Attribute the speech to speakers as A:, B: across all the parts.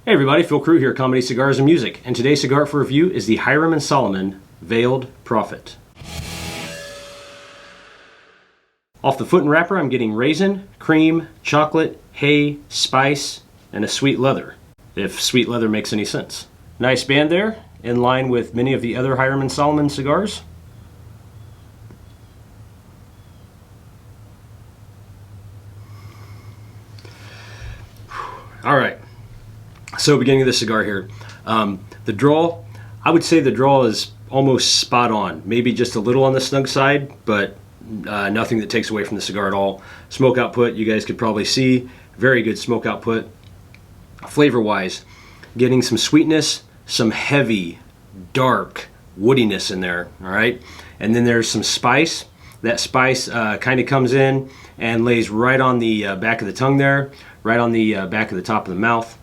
A: Hey everybody, Phil Crew here, Comedy, Cigars, and Music, and today's cigar for review is the Hiram Solomon Veiled Prophet. Off the foot and wrapper, I'm getting raisin, cream, chocolate, hay, spice, and a sweet leather, if sweet leather makes any sense. Nice band there, in line with many of the other Hiram Solomon cigars. All right. So beginning of the cigar here, the draw, I would say the draw is almost spot on. Maybe just a little on the snug side, but nothing that takes away from the cigar at all. Smoke output, you guys could probably see, very good smoke output. Flavor-wise, getting some sweetness, some heavy, dark woodiness in there, all right? And then there's some spice. That spice kind of comes in and lays right on the back of the tongue there, right on the back of the top of the mouth.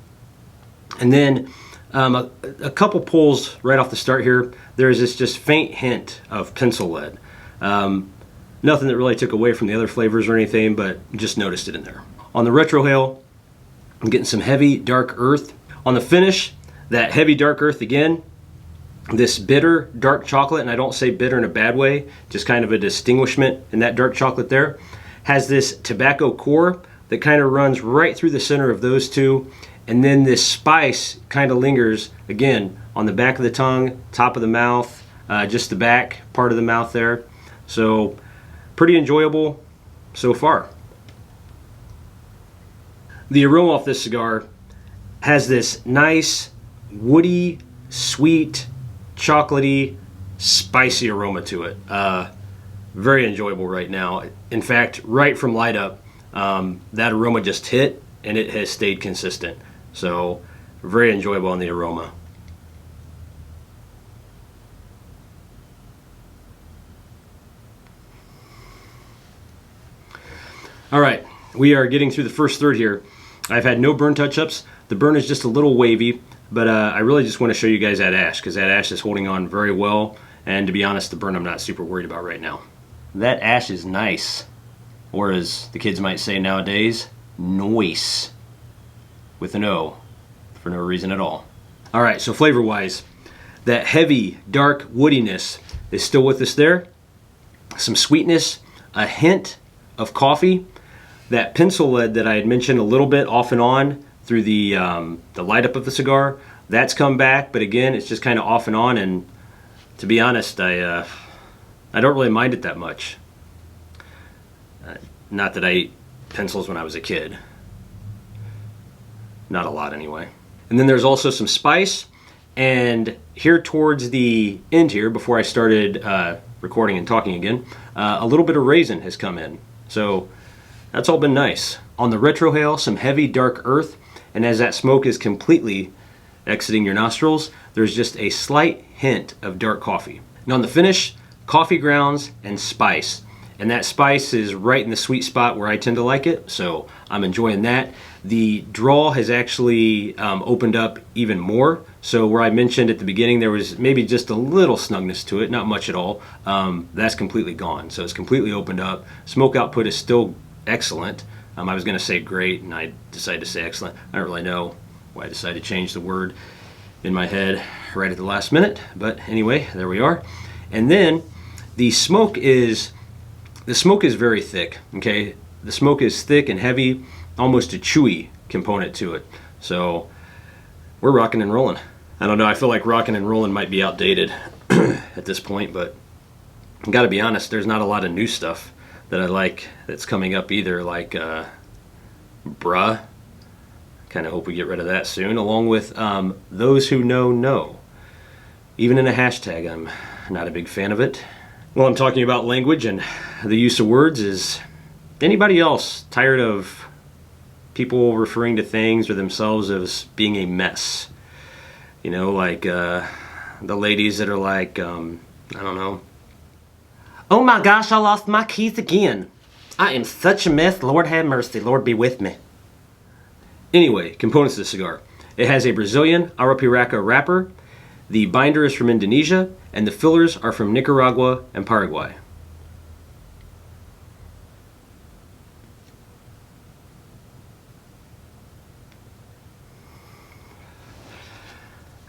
A: And then a couple pulls right off the start here. There's this just faint hint of pencil lead. Nothing that really took away from the other flavors or anything, but just noticed it in there. On the Retrohale, I'm getting some heavy dark earth. On the finish, that heavy dark earth again, this bitter dark chocolate, and I don't say bitter in a bad way, just kind of a distinguishment in that dark chocolate there, has this tobacco core that kind of runs right through the center of those two. And then this spice kind of lingers, again, on the back of the tongue, top of the mouth, just the back part of the mouth there. So, pretty enjoyable so far. The aroma off this cigar has this nice, woody, sweet, chocolatey, spicy aroma to it. Very enjoyable right now. In fact, right from light up, that aroma just hit and it has stayed consistent. So, very enjoyable on the aroma. All right, we are getting through the first third here. I've had no burn touch-ups. The burn is just a little wavy, but I really just want to show you guys that ash, because that ash is holding on very well. And to be honest, the burn I'm not super worried about right now. That ash is nice, or as the kids might say nowadays, noise. With an O, for no reason at all. All right, so flavor-wise, that heavy, dark woodiness is still with us there. Some sweetness, a hint of coffee. That pencil lead that I had mentioned a little bit off and on through the light up of the cigar, that's come back, but again, it's just kind of off and on, and to be honest, I don't really mind it that much. Not that I ate pencils when I was a kid. Not a lot anyway. And then there's also some spice, and here towards the end here, before I started recording and talking again, a little bit of raisin has come in. So that's all been nice. On the Retrohale, some heavy dark earth, and as that smoke is completely exiting your nostrils, there's just a slight hint of dark coffee. And on the finish, coffee grounds and spice. And that spice is right in the sweet spot where I tend to like it, so I'm enjoying that. The draw has actually opened up even more. So where I mentioned at the beginning there was maybe just a little snugness to it, not much at all, that's completely gone. So it's completely opened up. Smoke output is still excellent. I was going to say great, and I decided to say excellent. I don't really know why I decided to change the word in my head right at the last minute, but anyway, there we are. And then the smoke is very thick, okay? The smoke is thick and heavy, almost a chewy component to it. So we're rocking and rolling. I don't know, I feel like rocking and rolling might be outdated at this point, but I gotta be honest, there's not a lot of new stuff that I like that's coming up either, like bruh. Kind of hope we get rid of that soon, along with those who know. Even in a hashtag, I'm not a big fan of it. Well, I'm talking about language and the use of words. Is anybody else tired of people referring to things or themselves as being a mess? You know, like the ladies that are like, I don't know. Oh my gosh, I lost my keys again. I am such a mess. Lord have mercy. Lord be with me. Anyway, components of the cigar. It has a Brazilian Arapiraca wrapper. The binder is from Indonesia, and the fillers are from Nicaragua and Paraguay.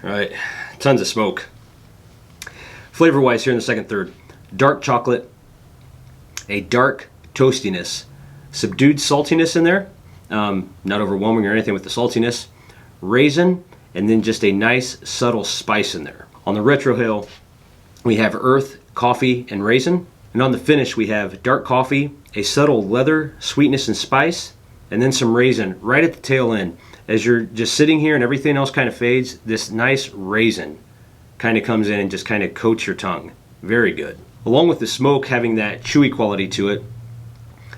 A: All right, tons of smoke. Flavor-wise here in the second third, dark chocolate, a dark toastiness, subdued saltiness in there, not overwhelming or anything with the saltiness, raisin, and then just a nice subtle spice in there. On the retrohale, we have earth, coffee, and raisin. And on the finish, we have dark coffee, a subtle leather, sweetness and spice, and then some raisin right at the tail end. As you're just sitting here and everything else kind of fades, this nice raisin kind of comes in and just kind of coats your tongue. Very good. Along with the smoke having that chewy quality to it,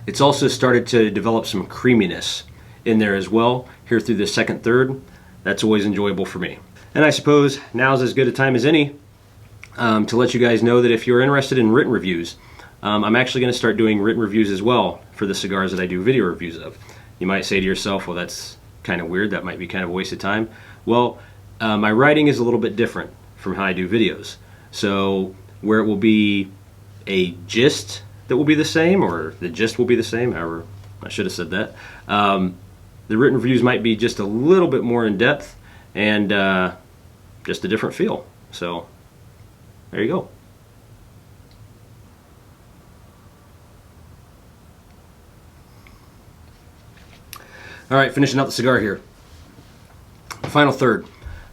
A: it's also started to develop some creaminess in there as well here through the second third. That's always enjoyable for me. And I suppose now's as good a time as any to let you guys know that if you're interested in written reviews, I'm actually going to start doing written reviews as well for the cigars that I do video reviews of. You might say to yourself, well, that's kind of weird. That might be kind of a waste of time. Well, my writing is a little bit different from how I do videos. So where it will be a gist that will be the same, or the gist will be the same, however, I should have said that. The written reviews might be just a little bit more in depth and just a different feel. So there you go. All right, finishing out the cigar here. Final third,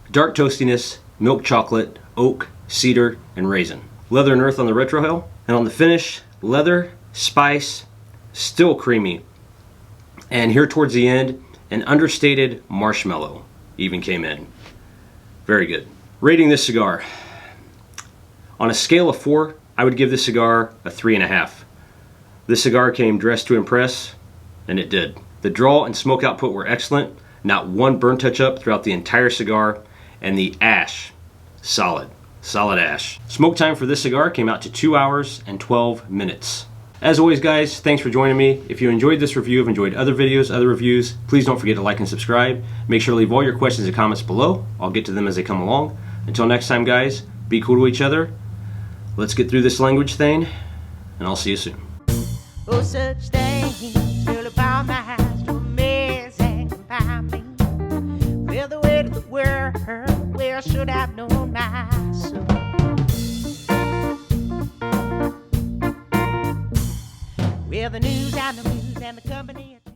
A: dark toastiness, milk chocolate, oak, cedar, and raisin. Leather and earth on the retrohale, and on the finish, leather, spice, still creamy. And here towards the end, an understated marshmallow even came in. Very good. Rating this cigar. On a scale of 4, I would give this cigar a 3.5. This cigar came dressed to impress, and it did. The draw and smoke output were excellent. Not one burn touch up throughout the entire cigar, and the ash, solid ash. Smoke time for this cigar came out to 2 hours and 12 minutes. As always, guys, thanks for joining me. If you enjoyed this review, have enjoyed other videos, other reviews, please don't forget to like and subscribe. Make sure to leave all your questions and comments below. I'll get to them as they come along. Until next time, guys, be cool to each other. Let's get through this language thing, and I'll see you soon.
B: Oh, such things really found my house to amaze and confound me. Well, the way to the world, where I should have known my soul. Well, the news and the company.